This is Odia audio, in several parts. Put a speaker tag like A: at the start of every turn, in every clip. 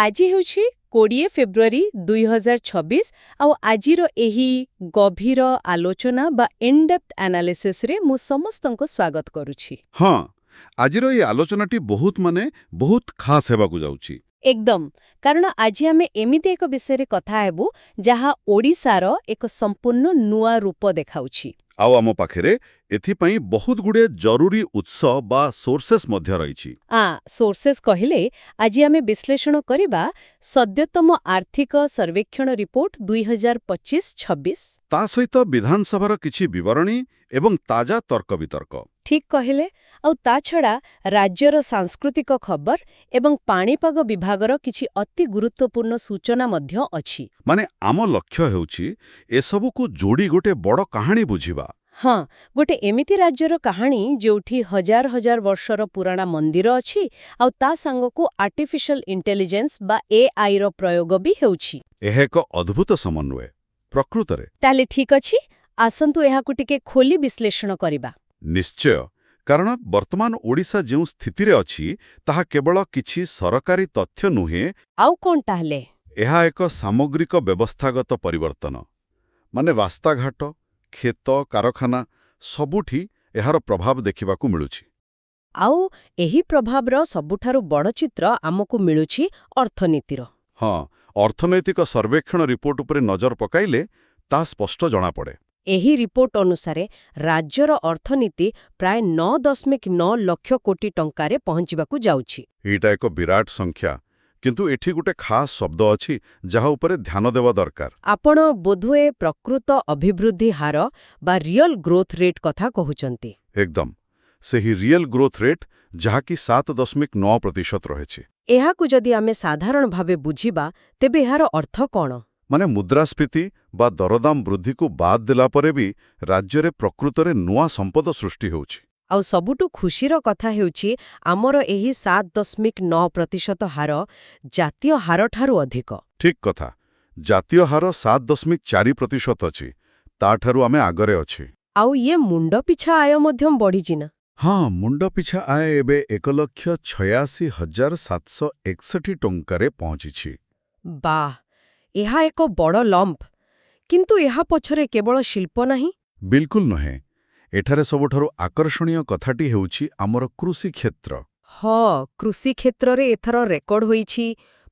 A: ଆଜି ହେଉଛି 20 ଫେବୃଆରୀ 2026 ଆଉ ଆଜିର ଏହି ଗଭୀର ଆଲୋଚନା ବା ଇନ୍-ଡେପ୍ଥ ଆନାଲିସିସରେ ମୁଁ ସମସ୍ତଙ୍କୁ ସ୍ୱାଗତ କରୁଛି।
B: ହଁ, ଆଜିର ଏହି ଆଲୋଚନାଟି ବହୁତ ଖାସ୍ ହେବାକୁ ଯାଉଛି।
A: ଏକଦମ, କାରଣ ଆଜି ଆମେ ଏମିତି ଏକ ବିଷୟରେ କଥା ହେବୁ ଯାହା ଓଡ଼ିଶାର ଏକ ସମ୍ପୂର୍ଣ୍ଣ ନୂଆ ରୂପ ଦେଖାଉଛି।
B: ଆଉ ଆମ ପାଖରେ ଏଥିପାଇଁ ବହୁତଗୁଡ଼ିଏ ଜରୁରୀ ଉତ୍ସ ବା ସୋର୍ସେସ୍ ମଧ୍ୟ ରହିଛି।
A: ସୋର୍ସେସ୍ କହିଲେ ଆଜି ଆମେ ବିଶ୍ଳେଷଣ କରିବା ସଦ୍ୟତମ ଆର୍ଥିକ ସର୍ବେକ୍ଷଣ ରିପୋର୍ଟ 2025-26।
B: ତା ସହିତ ବିଧାନସଭାର କିଛି ବିବରଣୀ ଏବଂ ତାଜା ତର୍କ ବିତର୍କ।
A: ଠିକ୍ କହିଲେ। ଆଉ ତା ଛଡ଼ା ରାଜ୍ୟର ସାଂସ୍କୃତିକ ଖବର ଏବଂ ପାଣିପାଗ ବିଭାଗର କିଛି ଅତି ଗୁରୁତ୍ୱପୂର୍ଣ୍ଣ ସୂଚନା ମଧ୍ୟ ଅଛି।
B: ମାନେ ଆମ ଲକ୍ଷ୍ୟ ହେଉଛି ଏସବୁକୁ ଯୋଡ଼ି ଗୋଟେ ବଡ଼ କାହାଣୀ ବୁଝିବା।
A: ହଁ, ଗୋଟେ ଏମିତି ରାଜ୍ୟର କାହାଣୀ ଯେଉଁଠି ହଜାର ହଜାର ବର୍ଷର ପୁରାଣା ମନ୍ଦିର ଅଛି ଆଉ ତା ସାଙ୍ଗକୁ ଆର୍ଟିଫିସିଆଲ ଇଣ୍ଟେଲିଜେନ୍ସ ବା ଏଆଇର ପ୍ରୟୋଗ ବି ହେଉଛି।
B: ଏହା ଏକ ଅଦ୍ଭୁତ ସମନ୍ୱୟ ପ୍ରକୃତରେ।
A: ତାହେଲେ ଠିକ୍ ଅଛି, ଆସନ୍ତୁ ଏହାକୁ ଟିକେ ଖୋଲି ବିଶ୍ଳେଷଣ କରିବା।
B: ନିଶ୍ଚୟ, କାରଣ ବର୍ତ୍ତମାନ ଓଡ଼ିଶା ଯେଉଁ ସ୍ଥିତିରେ ଅଛି ତାହା କେବଳ କିଛି ସରକାରୀ ତଥ୍ୟ ନୁହେଁ।
A: ଆଉ କ'ଣ ତାହେଲେ?
B: ଏହା ଏକ ସାମଗ୍ରିକ ବ୍ୟବସ୍ଥାଗତ ପରିବର୍ତ୍ତନ। ମାନେ ରାସ୍ତାଘାଟ, କ୍ଷେତ, କାରଖାନା ସବୁଠି ଏହାର ପ୍ରଭାବ ଦେଖିବାକୁ ମିଳୁଛି।
A: ଆଉ ଏହି ପ୍ରଭାବର ସବୁଠାରୁ ବଡ଼ ଚିତ୍ର ଆମକୁ ମିଳୁଛି ଅର୍ଥନୀତିର।
B: ହଁ, ଅର୍ଥନୈତିକ ସର୍ବେକ୍ଷଣ ରିପୋର୍ଟ ଉପରେ ନଜର ପକାଇଲେ ତାହା ସ୍ପଷ୍ଟ ଜଣାପଡ଼େ।
A: ଏହି ରିପୋର୍ଟ ଅନୁସାରେ ରାଜ୍ୟର ଅର୍ଥନୀତି ପ୍ରାୟ 9.9 ଲକ୍ଷ କୋଟି ଟଙ୍କାରେ ପହଞ୍ଚିବାକୁ ଯାଉଛି।
B: ଏଇଟା ଏକ ବିରାଟ ସଂଖ୍ୟା, କିନ୍ତୁ ଏଠି ଗୋଟେ ଖାସ୍ ଶବ୍ଦ ଅଛି ଯାହା ଉପରେ ଧ୍ୟାନ ଦେବା ଦରକାର।
A: ଆପଣ ବୋଧହୁଏ ପ୍ରକୃତ ଅଭିବୃଦ୍ଧି ହାର ବା ରିଅଲ୍ ଗ୍ରୋଥ୍ ରେଟ୍ କଥା କହୁଛନ୍ତି।
B: ଏକଦମ, ସେହି ରିଏଲ୍ ଗ୍ରୋଥ୍ ରେଟ୍ ଯାହାକି 7.9% ରହିଛି।
A: ଏହାକୁ ଯଦି ଆମେ ସାଧାରଣ ଭାବେ ବୁଝିବା, ତେବେ ଏହାର ଅର୍ଥ କ'ଣ?
B: ମାନେ ମୁଦ୍ରାସ୍ଫୀତି ବା ଦରଦାମ ବୃଦ୍ଧିକୁ ବାଦ୍ ଦେଲା ପରେ ବି ରାଜ୍ୟରେ ପ୍ରକୃତରେ ନୂଆ ସମ୍ପଦ ସୃଷ୍ଟି ହେଉଛି।
A: ଆଉ ସବୁଠୁ ଖୁସିର କଥା ହେଉଛି ଆମର ଏହି 7.9% ହାର ଜାତୀୟ ହାରଠାରୁ ଅଧିକ।
B: ଠିକ୍ କଥା, ଜାତୀୟ ହାର 7.4% ଅଛି। ତାଠାରୁ ଆମେ ଆଗରେ ଅଛି।
A: ଆଉ ଇଏ ମୁଣ୍ଡ ପିଛା ଆୟ ମଧ୍ୟ ବଢ଼ିଛି ନା?
B: ହଁ, ମୁଣ୍ଡ ପିଛା ଆୟ ଏବେ 1,86,761 ଟଙ୍କାରେ ପହଞ୍ଚିଛି।
A: ବାଃ, ଏହା ଏକ ବଡ଼ ଲମ୍ପ। କିନ୍ତୁ ଏହା ପଛରେ କେବଳ ଶିଳ୍ପ ନାହିଁ।
B: ବିଲକୁଲ ନୁହେଁ। ଏଠାରେ ସବୁଠାରୁ ଆକର୍ଷଣୀୟ କଥାଟି ହେଉଛି ଆମର କୃଷି କ୍ଷେତ୍ର।
A: ହଁ, କୃଷି କ୍ଷେତ୍ରରେ ଏଥର ରେକର୍ଡ ହୋଇଛି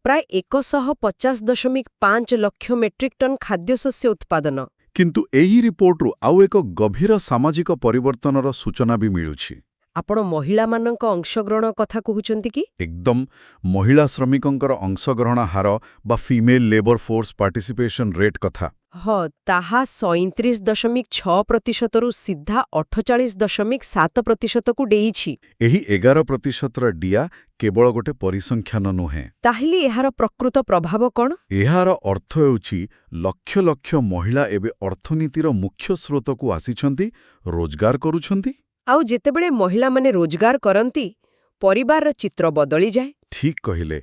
A: ପ୍ରାୟ 150.5 ଲକ୍ଷ ମେଟ୍ରିକ୍ ଟନ୍ ଖାଦ୍ୟଶସ୍ୟ ଉତ୍ପାଦନ।
B: କିନ୍ତୁ ଏହି ରିପୋର୍ଟରୁ ଆଉ ଏକ ଗଭୀର ସାମାଜିକ ପରିବର୍ତ୍ତନର ସୂଚନା ବି ମିଳୁଛି।
A: ଆପଣ ମହିଳାମାନଙ୍କ ଅଂଶଗ୍ରହଣ କଥା କହୁଛନ୍ତି କି?
B: ଏକଦମ, ମହିଳା ଶ୍ରମିକଙ୍କର ଅଂଶଗ୍ରହଣ ହାର ବା female labour force participation rate କଥା।
A: ହଁ, ତାହା 37.6%ରୁ ସିଧା 48.7%କୁ ଡେଇଁଛି।
B: ଏହି 11%ର ଡିଆ କେବଳ ଗୋଟେ ପରିସଂଖ୍ୟାନ ନୁହେଁ।
A: ତାହେଲେ ଏହାର ପ୍ରକୃତ ପ୍ରଭାବ କ'ଣ?
B: ଏହାର ଅର୍ଥ ହେଉଛି ଲକ୍ଷ ଲକ୍ଷ ମହିଳା ଏବେ ଅର୍ଥନୀତିର ମୁଖ୍ୟ ସ୍ରୋତକୁ ଆସିଛନ୍ତି, ରୋଜଗାର କରୁଛନ୍ତି।
A: ଆଉ ଯେତେବେଳେ ମହିଳାମାନେ ରୋଜଗାର କରନ୍ତି, ପରିବାରର ଚିତ୍ର ବଦଳିଯାଏ।
B: ଠିକ୍ କହିଲେ,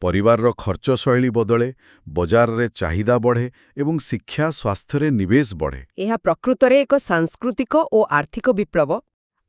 B: ପରିବାରର ଖର୍ଚ୍ଚ ଶୈଳୀ ବଦଳେ, ବଜାରରେ ଚାହିଦା ବଢ଼େ ଏବଂ ଶିକ୍ଷା ସ୍ୱାସ୍ଥ୍ୟରେ ନିବେଶ ବଢ଼େ।
A: ଏହା ପ୍ରକୃତରେ ଏକ ସାଂସ୍କୃତିକ ଓ ଆର୍ଥିକ ବିପ୍ଳବ।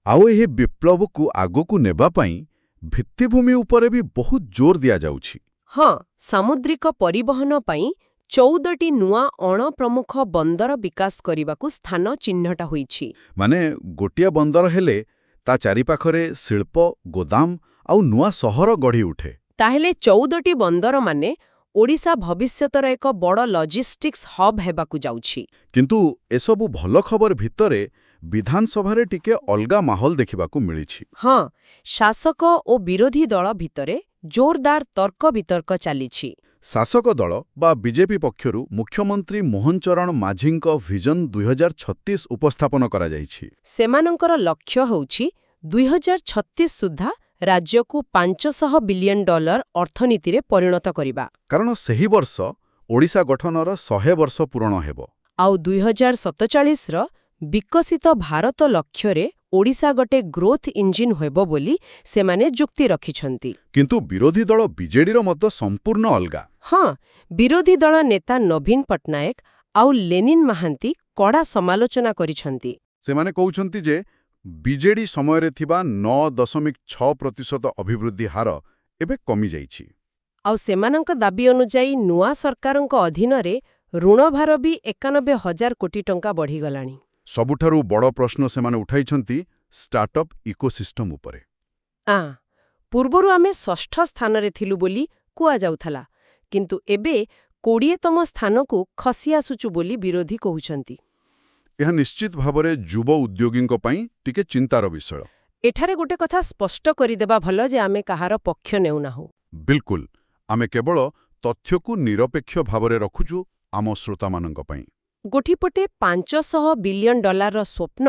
B: ଆଉ ଏହି ବିପ୍ଳବକୁ ଆଗକୁ ନେବା ପାଇଁ ଭିତ୍ତିଭୂମି ଉପରେ ବି ବହୁତ ଜୋର ଦିଆଯାଉଛି।
A: ହଁ, ସାମୁଦ୍ରିକ ପରିବହନ ପାଇଁ 14ଟି ନୂଆ ଅଣପ୍ରମୁଖ ବନ୍ଦର ବିକାଶ କରିବାକୁ ସ୍ଥାନ ଚିହ୍ନଟ ହୋଇଛି।
B: ମାନେ ଗୋଟିଏ ବନ୍ଦର ହେଲେ ତା ଚାରିପାଖରେ ଶିଳ୍ପ, ଗୋଦାମ ଆଉ ନୂଆ ସହର ଗଢ଼ି ଉଠେ।
A: ତାହେଲେ 14ଟି ବନ୍ଦର ମାନେ ଓଡ଼ିଶା ଭବିଷ୍ୟତର ଏକ ବଡ଼ ଲଜିଷ୍ଟିକ୍ସ ହବ୍ ହେବାକୁ ଯାଉଛି।
B: କିନ୍ତୁ ଏସବୁ ଭଲ ଖବର ଭିତରେ ବିଧାନସଭାରେ ଟିକେ ଅଲଗା ମାହୋଲ ଦେଖିବାକୁ ମିଳିଛି।
A: ହଁ, ଶାସକ ଓ ବିରୋଧୀ ଦଳ ଭିତରେ ଜୋରଦାର ତର୍କ ବିତର୍କ ଚାଲିଛି।
B: ଶାସକ ଦଳ ବା ବିଜେପି ପକ୍ଷରୁ ମୁଖ୍ୟମନ୍ତ୍ରୀ ମୋହନ ଚରଣ ମାଝୀଙ୍କ ଭିଜନ 2036 ଉପସ୍ଥାପନ କରାଯାଇଛି।
A: ସେମାନଙ୍କର ଲକ୍ଷ୍ୟ ହେଉଛି 2036 ସୁଦ୍ଧା ରାଜ୍ୟକୁ $500 ବିଲିୟନ ଅର୍ଥନୀତିରେ ପରିଣତ କରିବା।
B: କାରଣ ସେହି ବର୍ଷ ଓଡ଼ିଶା ଗଠନର 100 ବର୍ଷ ପୂରଣ ହେବ।
A: ଆଉ 2047ର ବିକଶିତ ଭାରତ ଲକ୍ଷ୍ୟରେ ଓଡ଼ିଶା ଗୋଟେ ଗ୍ରୋଥ୍ ଇଞ୍ଜିନ୍ ହେବ ବୋଲି ସେମାନେ ଯୁକ୍ତି ରଖିଛନ୍ତି।
B: କିନ୍ତୁ ବିରୋଧୀ ଦଳ ବିଜେଡିର ମତ ସମ୍ପୂର୍ଣ୍ଣ ଅଲଗା।
A: ହଁ, ବିରୋଧୀ ଦଳ ନେତା ନବୀନ ପଟ୍ଟନାୟକ ଆଉ ଲେନିନ୍ ମହାନ୍ତି କଡ଼ା ସମାଲୋଚନା କରିଛନ୍ତି।
B: ସେମାନେ କହୁଛନ୍ତି ଯେ ବିଜେଡି ସମୟରେ ଥିବା 9.6% ଅଭିବୃଦ୍ଧି ହାର ଏବେ କମିଯାଇଛି।
A: ଆଉ ସେମାନଙ୍କ ଦାବି ଅନୁଯାୟୀ ନୂଆ ସରକାରଙ୍କ ଅଧୀନରେ ଋଣଭାର ବି 91,000 କୋଟି ଟଙ୍କା ବଢ଼ିଗଲାଣି।
B: ସବୁଠାରୁ ବଡ଼ ପ୍ରଶ୍ନ ସେମାନେ ଉଠାଇଛନ୍ତି ଷ୍ଟାର୍ଟଅପ୍ ଇକୋସିଷ୍ଟମ ଉପରେ।
A: ପୂର୍ବରୁ ଆମେ 6ଠ ସ୍ଥାନରେ ଥିଲୁ ବୋଲି କୁହାଯାଉଥିଲା, କିନ୍ତୁ ଏବେ 20ତମ ସ୍ଥାନକୁ ଖସି ଆସୁଛୁ ବୋଲି ବିରୋଧୀ କହୁଛନ୍ତି।
B: ଏହା ନିଶ୍ଚିତ ଭାବରେ ଯୁବ ଉଦ୍ୟୋଗୀଙ୍କ ପାଇଁ ଟିକେ ଚିନ୍ତାର ବିଷୟ।
A: ଏଠାରେ ଗୋଟେ କଥା ସ୍ପଷ୍ଟ କରିଦେବା ଭଲ ଯେ ଆମେ କାହାର ପକ୍ଷ ନେଉନାହୁଁ।
B: ବିଲକୁଲ, ଆମେ କେବଳ ତଥ୍ୟକୁ ନିରପେକ୍ଷ ଭାବରେ ରଖୁଛୁ ଆମ ଶ୍ରୋତାମାନଙ୍କ ପାଇଁ।
A: ଗୋଟିପଟେ $500 ବିଲିୟନ ସ୍ୱପ୍ନ,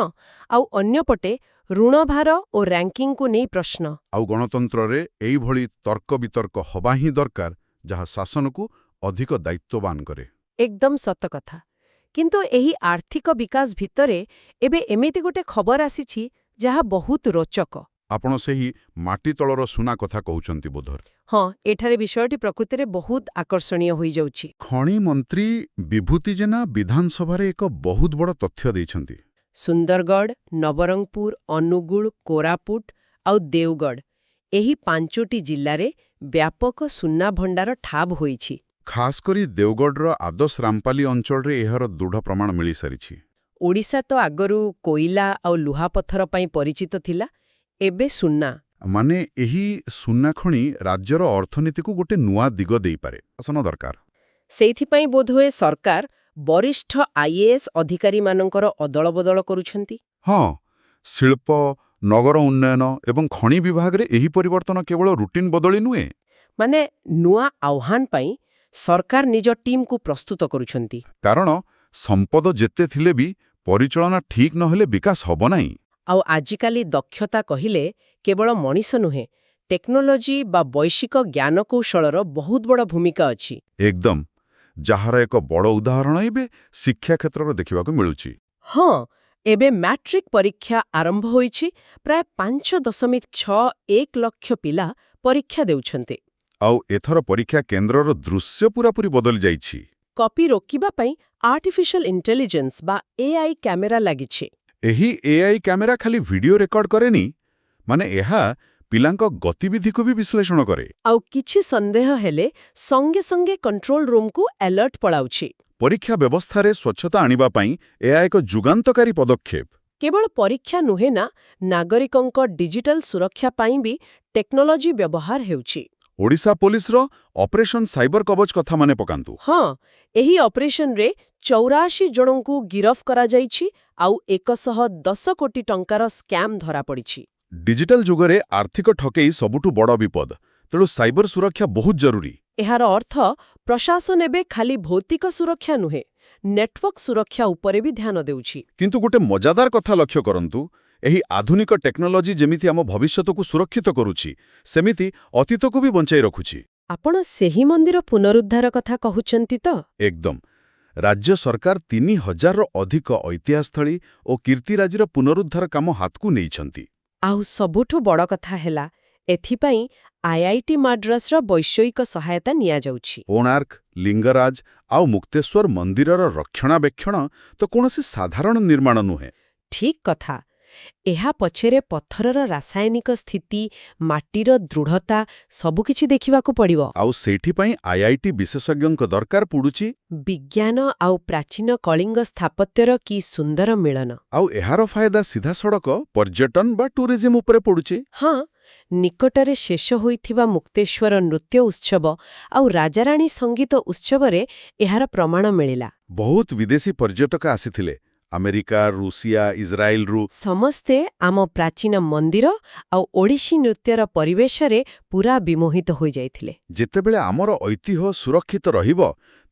A: ଆଉ ଅନ୍ୟପଟେ ଋଣଭାର ଓ ର୍ୟାଙ୍କିଙ୍ଗକୁ ନେଇ ପ୍ରଶ୍ନ।
B: ଆଉ ଗଣତନ୍ତ୍ରରେ ଏଇଭଳି ତର୍କ ବିତର୍କ ହବା ହିଁ ଦରକାର, ଯାହା ଶାସନକୁ ଅଧିକ ଦାୟିତ୍ୱବାନ କରେ।
A: ଏକଦମ ସତ କଥା। କିନ୍ତୁ ଏହି ଆର୍ଥିକ ବିକାଶ ଭିତରେ ଏବେ ଏମିତି ଗୋଟେ ଖବର ଆସିଛି ଯାହା ବହୁତ ରୋଚକ।
B: ଆପଣ ସେହି ମାଟି ତଳର ସୁନା କଥା କହୁଛନ୍ତି ବୋଧର?
A: ହଁ, ଏଠାରେ ବିଷୟଟି ପ୍ରକୃତିରେ ବହୁତ ଆକର୍ଷଣୀୟ ହୋଇଯାଉଛି।
B: ଖଣି ମନ୍ତ୍ରୀ ବିଭୂତି ଜେନା ବିଧାନସଭାରେ ଏକ ବହୁତ ବଡ଼ ତଥ୍ୟ ଦେଇଛନ୍ତି।
A: ସୁନ୍ଦରଗଡ଼, ନବରଙ୍ଗପୁର, ଅନୁଗୁଳ, କୋରାପୁଟ ଆଉ ଦେଓଗଡ଼, ଏହି 5ଟି ଜିଲ୍ଲାରେ ବ୍ୟାପକ ସୁନା ଭଣ୍ଡାର ଠାବ ହୋଇଛି।
B: ଖାସ୍ କରି ଦେଓଗଡ଼ର ଆଦର୍ଶ ରାମପାଲି ଅଞ୍ଚଳରେ ଏହାର ଦୃଢ଼ ପ୍ରମାଣ ମିଳିସାରିଛି।
A: ଓଡ଼ିଶା ତ ଆଗରୁ କୋଇଲା ଆଉ ଲୁହାପଥର ପାଇଁ ପରିଚିତ ଥିଲା, ଏବେ ସୁନା।
B: ମାନେ ଏହି ସୁନା ଖଣି ରାଜ୍ୟର ଅର୍ଥନୀତିକୁ ଗୋଟେ ନୂଆ ଦିଗ ଦେଇପାରେ। ଶାସନ ଦରକାର।
A: ସେଇଥିପାଇଁ ବୋଧହୁଏ ସରକାର ବରିଷ୍ଠ IAS ଅଧିକାରୀମାନଙ୍କର ଅଦଳବଦଳ କରୁଛନ୍ତି।
B: ହଁ, ଶିଳ୍ପ, ନଗର ଉନ୍ନୟନ ଏବଂ ଖଣି ବିଭାଗରେ ଏହି ପରିବର୍ତ୍ତନ କେବଳ ରୁଟିନ୍ ବଦଳି ନୁହେଁ।
A: ମାନେ ନୂଆ ଆହ୍ୱାନ ପାଇଁ ସରକାର ନିଜ ଟିମ୍କୁ ପ୍ରସ୍ତୁତ କରୁଛନ୍ତି।
B: କାରଣ ସମ୍ପଦ ଯେତେ ଥିଲେ ବି ପରିଚାଳନା ଠିକ୍ ନହେଲେ ବିକାଶ ହେବ ନାହିଁ।
A: ଆଉ ଆଜିକାଲି ଦକ୍ଷତା କହିଲେ କେବଳ ମଣିଷ ନୁହେଁ, ଟେକ୍ନୋଲୋଜି ବା ବୈଷୟିକ ଜ୍ଞାନକୌଶଳର ବହୁତ ବଡ଼ ଭୂମିକା ଅଛି।
B: ଏକଦମ, ଯାହାର ଏକ ବଡ଼ ଉଦାହରଣ ଏବେ ଶିକ୍ଷା କ୍ଷେତ୍ରରେ ଦେଖିବାକୁ ମିଳୁଛି।
A: ହଁ, ଏବେ ମ୍ୟାଟ୍ରିକ୍ ପରୀକ୍ଷା ଆରମ୍ଭ ହୋଇଛି। ପ୍ରାୟ 5.61 ଲକ୍ଷ ପିଲା ପରୀକ୍ଷା ଦେଉଛନ୍ତି।
B: ଆଉ ଏଥର ପରୀକ୍ଷା କେନ୍ଦ୍ରର ଦୃଶ୍ୟ ପୂରାପୂରି ବଦଳି ଯାଇଛି।
A: କପି ରୋକିବା ପାଇଁ ଆର୍ଟିଫିସିଆଲ ଇଣ୍ଟେଲିଜେନ୍ସ ବା AI କ୍ୟାମେରା ଲାଗିଛି।
B: ଏହି AI କ୍ୟାମେରା ଖାଲି ଭିଡିଓ ରେକର୍ଡ କରେନି, ମାନେ ଏହା ପିଲାଙ୍କ ଗତିବିଧିକୁ ବି ବିଶ୍ଳେଷଣ କରେ।
A: ଆଉ କିଛି ସନ୍ଦେହ ହେଲେ ସଙ୍ଗେ ସଙ୍ଗେ କଣ୍ଟ୍ରୋଲ ରୁମକୁ ଆଲର୍ଟ ପଳାଉଛି।
B: ପରୀକ୍ଷା ବ୍ୟବସ୍ଥାରେ ସ୍ୱଚ୍ଛତା ଆଣିବା ପାଇଁ ଏହା ଏକ ଯୁଗାନ୍ତକାରୀ ପଦକ୍ଷେପ।
A: କେବଳ ପରୀକ୍ଷା ନୁହେଁ ନା, ନାଗରିକଙ୍କ ଡିଜିଟାଲ ସୁରକ୍ଷା ପାଇଁ ବି ଟେକ୍ନୋଲୋଜି ବ୍ୟବହାର ହେଉଛି।
B: ଓଡ଼ିଶା ପୋଲିସର ଅପରେସନ ସାଇବର କବଚ କଥା ମନେ ପକାନ୍ତୁ।
A: ହଁ, ଏହି ଅପରେସନରେ 84 ଜଣଙ୍କୁ ଗିରଫ କରାଯାଇଛି ଆଉ 110 କୋଟି ଟଙ୍କାର ସ୍କାମ୍ ଧରାପଡ଼ିଛି।
B: ଡିଜିଟାଲ ଯୁଗରେ ଆର୍ଥିକ ଠକେଇ ସବୁଠୁ ବଡ଼ ବିପଦ, ତେଣୁ ସାଇବର ସୁରକ୍ଷା ବହୁତ ଜରୁରୀ।
A: ଏହାର ଅର୍ଥ ପ୍ରଶାସନ ଏବେ ଖାଲି ଭୌତିକ ସୁରକ୍ଷା ନୁହେଁ, ନେଟୱାର୍କ ସୁରକ୍ଷା ଉପରେ ବି ଧ୍ୟାନ ଦେଉଛି।
B: କିନ୍ତୁ ଗୋଟେ ମଜାଦାର କଥା ଲକ୍ଷ୍ୟ କରନ୍ତୁ, ଏହି ଆଧୁନିକ ଟେକ୍ନୋଲୋଜି ଯେମିତି ଆମ ଭବିଷ୍ୟତକୁ ସୁରକ୍ଷିତ କରୁଛି, ସେମିତି ଅତୀତକୁ ବି ବଞ୍ଚାଇ ରଖୁଛି।
A: ଆପଣ ସେହି ମନ୍ଦିର ପୁନରୁଦ୍ଧାର କଥା କହୁଛନ୍ତି ତ?
B: ଏକଦମ। ରାଜ୍ୟ ସରକାର 3,000ର ଅଧିକ ଐତିହ୍ୟସ୍ଥଳୀ ଓ କୀର୍ତ୍ତିରାଜିର ପୁନରୁଦ୍ଧାର କାମ ହାତକୁ ନେଇଛନ୍ତି।
A: ଆଉ ସବୁଠୁ ବଡ଼ କଥା ହେଲା, ଏଥିପାଇଁ IIT ମାଡ୍ରାସର ବୈଷୟିକ ସହାୟତା ନିଆଯାଉଛି।
B: କୋଣାର୍କ, ଲିଙ୍ଗରାଜ ଆଉ ମୁକ୍ତେଶ୍ୱର ମନ୍ଦିରର ରକ୍ଷଣାବେକ୍ଷଣ ତ କୌଣସି ସାଧାରଣ ନିର୍ମାଣ ନୁହେଁ।
A: ଠିକ୍ କଥା। ଏହା ପଛରେ ପଥରର ରାସାୟନିକ ସ୍ଥିତି, ମାଟିର ଦୃଢ଼ତା ସବୁକିଛି ଦେଖିବାକୁ ପଡ଼ିବ।
B: ଆଉ ସେଇଥିପାଇଁ IIT ବିଶେଷଜ୍ଞଙ୍କ ଦରକାର ପଡ଼ୁଛି।
A: ବିଜ୍ଞାନ ଆଉ ପ୍ରାଚୀନ କଳିଙ୍ଗ ସ୍ଥାପତ୍ୟର କି ସୁନ୍ଦର ମିଳନ।
B: ଆଉ ଏହାର ଫାଇଦା ସିଧାସଳଖ ପର୍ଯ୍ୟଟନ ବା ଟୁରିଜିମ୍ ଉପରେ ପଡ଼ୁଛି।
A: ହଁ, ନିକଟରେ ଶେଷ ହୋଇଥିବା ମୁକ୍ତେଶ୍ୱର ନୃତ୍ୟ ଉତ୍ସବ ଆଉ ରାଜାରାଣୀ ସଙ୍ଗୀତ ଉତ୍ସବରେ ଏହାର ପ୍ରମାଣ ମିଳିଲା।
B: ବହୁତ ବିଦେଶୀ ପର୍ଯ୍ୟଟକ ଆସିଥିଲେ, ଆମେରିକା, ରୁଷିଆ, ଇସ୍ରାଏଲରୁ।
A: ସମସ୍ତେ ଆମ ପ୍ରାଚୀନ ମନ୍ଦିର ଆଉ ଓଡ଼ିଶୀ ନୃତ୍ୟର ପରିବେଶରେ ପୁରା ବିମୋହିତ ହୋଇଯାଇଥିଲେ।
B: ଯେତେବେଳେ ଆମର ଐତିହ୍ୟ ସୁରକ୍ଷିତ ରହିବ,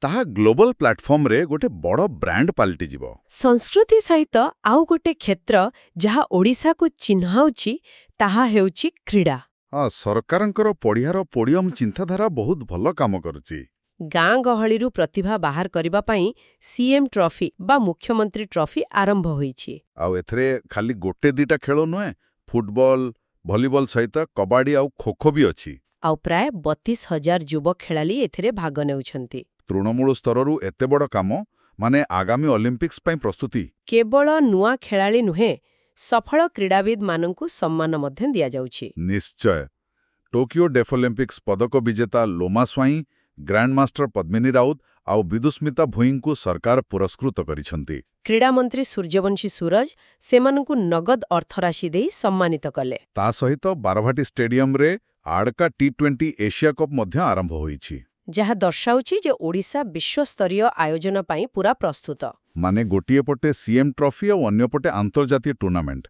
B: ତାହା ଗ୍ଲୋବାଲ ପ୍ଲାଟଫର୍ମରେ ଗୋଟେ ବଡ଼ ବ୍ରାଣ୍ଡ ପାଲଟିଯିବ।
A: ସଂସ୍କୃତି ସହିତ ଆଉ ଗୋଟେ କ୍ଷେତ୍ର ଯାହା ଓଡ଼ିଶାକୁ ଚିହ୍ନାଉଛି, ତାହା ହେଉଛି କ୍ରୀଡ଼ା।
B: ହଁ, ସରକାରଙ୍କର ପଡ଼ିଆର ପୋଡ଼ିୟମ୍ ଚିନ୍ତାଧାରା ବହୁତ ଭଲ କାମ କରୁଛି।
A: ଗାଁ ଗହଳିରୁ ପ୍ରତିଭା ବାହାର କରିବା ପାଇଁ CM ଟ୍ରଫି ବା ମୁଖ୍ୟମନ୍ତ୍ରୀ ଟ୍ରଫି ଆରମ୍ଭ ହୋଇଛି।
B: ଆଉ ଏଥିରେ ଖାଲି ଗୋଟେ ଦିଟା ଖେଳ ନୁହେଁ, ଫୁଟବଲ, ଭଲିବଲ ସହିତ କବାଡି ଆଉ ଖୋଖୋ ବି ଅଛି।
A: ଆଉ ପ୍ରାୟ 32,000 ଯୁବ ଖେଳାଳି ଏଥିରେ ଭାଗ ନେଉଛନ୍ତି।
B: ତୃଣମୂଳ ସ୍ତରରୁ ଏତେ ବଡ଼ କାମ, ମାନେ ଆଗାମୀ ଅଲିମ୍ପିକ୍ସ ପାଇଁ ପ୍ରସ୍ତୁତି।
A: କେବଳ ନୂଆ ଖେଳାଳି ନୁହେଁ, ସଫଳ କ୍ରୀଡ଼ାବିତମାନଙ୍କୁ ସମ୍ମାନ ମଧ୍ୟ ଦିଆଯାଉଛି।
B: ନିଶ୍ଚୟ। ଟୋକିଓ ଡେଫଅଲିମ୍ପିକ୍ସ ପଦକ ବିଜେତା ଲୋମା ସ୍ୱାଇଁ, ଗ୍ରାଣ୍ଡମାଷ୍ଟର ପଦ୍ମିନୀ ରାଉତ ଆଉ ବିଦୁସ୍ମିତା ଭୋଇଙ୍କୁ ସରକାର ପୁରସ୍କୃତ କରିଛନ୍ତି।
A: କ୍ରୀଡ଼ାମନ୍ତ୍ରୀ ସୂର୍ଯ୍ୟବଂଶୀ ସୁରଜ ସେମାନଙ୍କୁ ନଗଦ ଅର୍ଥରାଶି ଦେଇ ସମ୍ମାନିତ କଲେ।
B: ତା ସହିତ ବାରଭାଟୀ ଷ୍ଟାଡିୟମରେ ଆଡକା ଟି20 ଏସିଆ କପ୍ ମଧ୍ୟ ଆରମ୍ଭ ହୋଇଛି।
A: ଯାହା ଦର୍ଶାଉଛି ଯେ ଓଡ଼ିଶା ବିଶ୍ୱସ୍ତରୀୟ ଆୟୋଜନ ପାଇଁ ପୁରା ପ୍ରସ୍ତୁତ।
B: ମାନେ ଗୋଟିଏ ପଟେ ସିଏମ୍ ଟ୍ରଫି ଆଉ ଅନ୍ୟପଟେ ଆନ୍ତର୍ଜାତୀୟ ଟୁର୍ଣ୍ଣାମେଣ୍ଟ,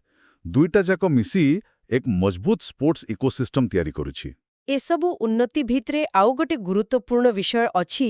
B: ଦୁଇଟା ଯାକ ମିଶି ଏକ ମଜବୁତ ସ୍ପୋର୍ଟସ୍ ଇକୋସିଷ୍ଟମ ତିଆରି କରୁଛି।
A: ଏସବୁ ଉନ୍ନତି ଭିତରେ ଆଉ ଗୋଟେ ଗୁରୁତ୍ୱପୂର୍ଣ୍ଣ ବିଷୟ ଅଛି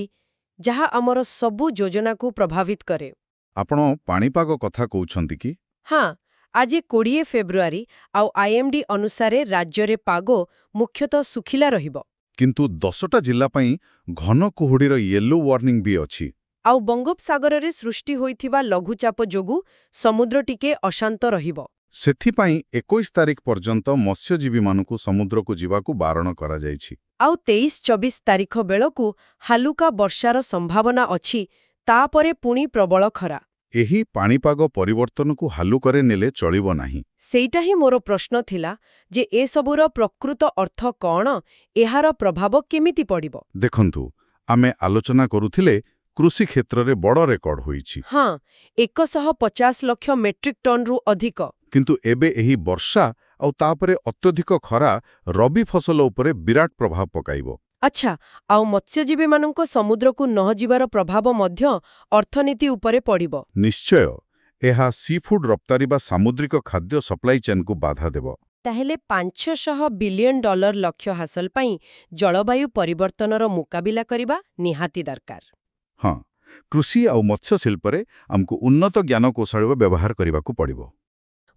A: ଯାହା ଆମର ସବୁ ଯୋଜନାକୁ ପ୍ରଭାବିତ କରେ।
B: ଆପଣ ପାଣିପାଗ କଥା କହୁଛନ୍ତି କି?
A: ହଁ, ଆଜି 20 ଫେବୃଆରୀ ଆଉ IMD ଅନୁସାରେ ରାଜ୍ୟରେ ପାଗ ମୁଖ୍ୟତଃ ଶୁଖିଲା ରହିବ।
B: କିନ୍ତୁ 10ଟା ଜିଲ୍ଲା ପାଇଁ ଘନ କୁହୁଡ଼ିର ୟେଲୋ ୱାର୍ଣ୍ଣିଂ ବି ଅଛି।
A: ଆଉ ବଙ୍ଗୋପସାଗରରେ ସୃଷ୍ଟି ହୋଇଥିବା ଲଘୁଚାପ ଯୋଗୁଁ ସମୁଦ୍ର ଟିକେ ଅଶାନ୍ତ ରହିବ।
B: ସେଥିପାଇଁ 21 ତାରିଖ ପର୍ଯ୍ୟନ୍ତ ମତ୍ସ୍ୟଜୀବୀମାନଙ୍କୁ ସମୁଦ୍ରକୁ ଯିବାକୁ ବାରଣ କରାଯାଇଛି।
A: ଆଉ 23-24 ତାରିଖ ବେଳକୁ ହାଲୁକା ବର୍ଷାର ସମ୍ଭାବନା ଅଛି, ତାପରେ ପୁଣି ପ୍ରବଳ ଖରା।
B: ଏହି ପାଣିପାଗ ପରିବର୍ତ୍ତନକୁ ହାଲୁକାରେ ନେଲେ ଚଳିବ ନାହିଁ।
A: ସେଇଟା ହିଁ ମୋର ପ୍ରଶ୍ନ ଥିଲା ଯେ ଏସବୁର ପ୍ରକୃତ ଅର୍ଥ କ'ଣ, ଏହାର ପ୍ରଭାବ କେମିତି ପଡ଼ିବ?
B: ଦେଖନ୍ତୁ, ଆମେ ଆଲୋଚନା କରୁଥିଲେ କୃଷି କ୍ଷେତ୍ରରେ ବଡ଼ ରେକର୍ଡ ହୋଇଛି।
A: ହଁ, 150 ଲକ୍ଷ ମେଟ୍ରିକ୍ ଟନ୍ରୁ ଅଧିକ।
B: କିନ୍ତୁ ଏବେ ଏହି ବର୍ଷା ଆଉ ତାପରେ ଅତ୍ୟଧିକ ଖରା ରବି ଫସଲ ଉପରେ ବିରାଟ ପ୍ରଭାବ ପକାଇବ।
A: ଆଚ୍ଛା, ଆଉ ମତ୍ସ୍ୟଜୀବୀମାନଙ୍କ ସମୁଦ୍ରକୁ ନ ଯିବାର ପ୍ରଭାବ ମଧ୍ୟ ଅର୍ଥନୀତି ଉପରେ ପଡ଼ିବ।
B: ନିଶ୍ଚୟ, ଏହା ସିଫୁଡ୍ ରପ୍ତାନି ବା ସାମୁଦ୍ରିକ ଖାଦ୍ୟ ସପ୍ଲାଇ ଚେନ୍କୁ ବାଧା ଦେବ।
A: ତାହେଲେ $500 ବିଲିୟନ ଲକ୍ଷ୍ୟ ହାସଲ ପାଇଁ ଜଳବାୟୁ ପରିବର୍ତ୍ତନର ମୁକାବିଲା କରିବା ନିହାତି ଦରକାର।
B: ହଁ, କୃଷି ଆଉ ମତ୍ସ୍ୟଶିଳ୍ପରେ ଆମକୁ ଉନ୍ନତ ଜ୍ଞାନକୌଶଳ ବ୍ୟବହାର କରିବାକୁ ପଡ଼ିବ।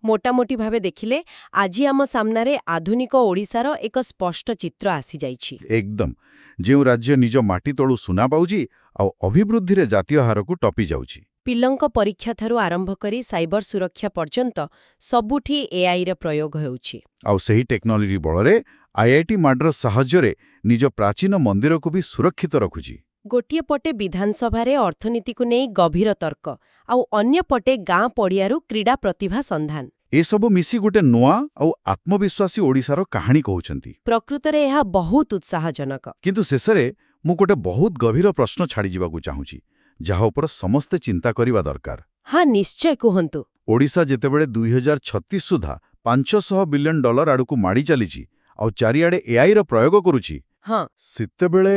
A: ମୋଟାମୋଟି ଭାବେ ଦେଖିଲେ ଆଜି ଆମ ସାମ୍ନାରେ ଆଧୁନିକ ଓଡ଼ିଶାର ଏକ ସ୍ପଷ୍ଟ ଚିତ୍ର ଆସିଯାଇଛି।
B: ଏକଦମ, ଯେଉଁ ରାଜ୍ୟ ନିଜ ମାଟି ତଳୁ ସୁନା ପାଉଛି ଆଉ ଅଭିବୃଦ୍ଧିରେ ଜାତୀୟ ହାରକୁ ଟପି ଯାଉଛି।
A: ପିଲାଙ୍କ ପରୀକ୍ଷାଠାରୁ ଆରମ୍ଭ କରି ସାଇବର ସୁରକ୍ଷା ପର୍ଯ୍ୟନ୍ତ ସବୁଠି AIର ପ୍ରୟୋଗ ହେଉଛି।
B: ଆଉ ସେହି ଟେକ୍ନୋଲୋଜି ବଳରେ IIT ମାଡ୍ରାସ ସାହାଯ୍ୟରେ ନିଜ ପ୍ରାଚୀନ ମନ୍ଦିରକୁ ବି ସୁରକ୍ଷିତ ରଖୁଛି।
A: ଗୋଟିଏ ପଟେ ବିଧାନସଭାରେ ଅର୍ଥନୀତିକୁ ନେଇ ଗଭୀର ତର୍କ, ଆଉ ଅନ୍ୟ ପଟେ ଗାଁ ପଡ଼ିଆରୁ କ୍ରୀଡ଼ା ପ୍ରତିଭା ସନ୍ଧାନ।
B: ଏସବୁ ମିଶି ଗୋଟେ ନୂଆ ଆଉ ଆତ୍ମବିଶ୍ୱାସୀ ଓଡ଼ିଶାର କାହାଣୀ କହୁଛନ୍ତି।
A: ପ୍ରକୃତରେ ଏହା ବହୁତ ଉତ୍ସାହଜନକ।
B: କିନ୍ତୁ ଶେଷରେ ମୁଁ ଗୋଟେ ବହୁତ ଗଭୀର ପ୍ରଶ୍ନ ଛାଡ଼ିଯିବାକୁ ଚାହୁଁଛି, ଯାହା ଉପରେ ସମସ୍ତେ ଚିନ୍ତା କରିବା ଦରକାର।
A: ହଁ, ନିଶ୍ଚୟ କୁହନ୍ତୁ।
B: ଓଡ଼ିଶା ଯେତେବେଳେ 2036 ସୁଦ୍ଧା $500 ବିଲିୟନ ଆଡ଼କୁ ମାଡ଼ି ଚାଲିଛି ଆଉ ଚାରିଆଡ଼େ AIର ପ୍ରୟୋଗ କରୁଛି,
A: ହଁ,
B: ସେତେବେଳେ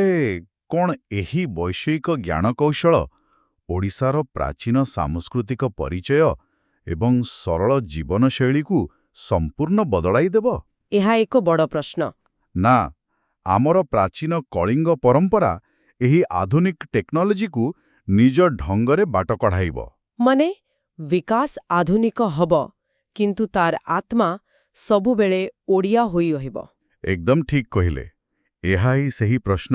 B: କ'ଣ ଏହି ବୈଷୟିକ ଜ୍ଞାନକୌଶଳ ଓଡ଼ିଶାର ପ୍ରାଚୀନ ସାଂସ୍କୃତିକ ପରିଚୟ ଏବଂ ସରଳ ଜୀବନଶୈଳୀକୁ ସମ୍ପୂର୍ଣ୍ଣ ବଦଳାଇ ଦେବ?
A: ଏହା ଏକ ବଡ଼ ପ୍ରଶ୍ନ।
B: ନା, ଆମର ପ୍ରାଚୀନ କଳିଙ୍ଗ ପରମ୍ପରା ଏହି ଆଧୁନିକ ଟେକ୍ନୋଲୋଜିକୁ ନିଜ ଢଙ୍ଗରେ ବାଟ କଢ଼ାଇବ।
A: ମାନେ ବିକାଶ ଆଧୁନିକ ହବ, କିନ୍ତୁ ତାର ଆତ୍ମା ସବୁବେଳେ ଓଡ଼ିଆ ହୋଇ ରହିବ।
B: ଏକଦମ ଠିକ୍ କହିଲେ। ଏହା ହିଁ ସେହି ପ୍ରଶ୍ନ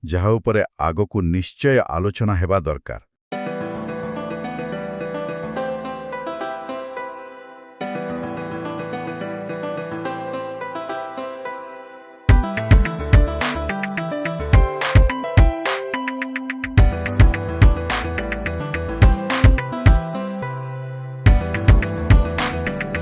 B: ଯାହା ଉପରେ ଆଗକୁ ନିଶ୍ଚୟ ଆଲୋଚନା ହେବା ଦରକାର।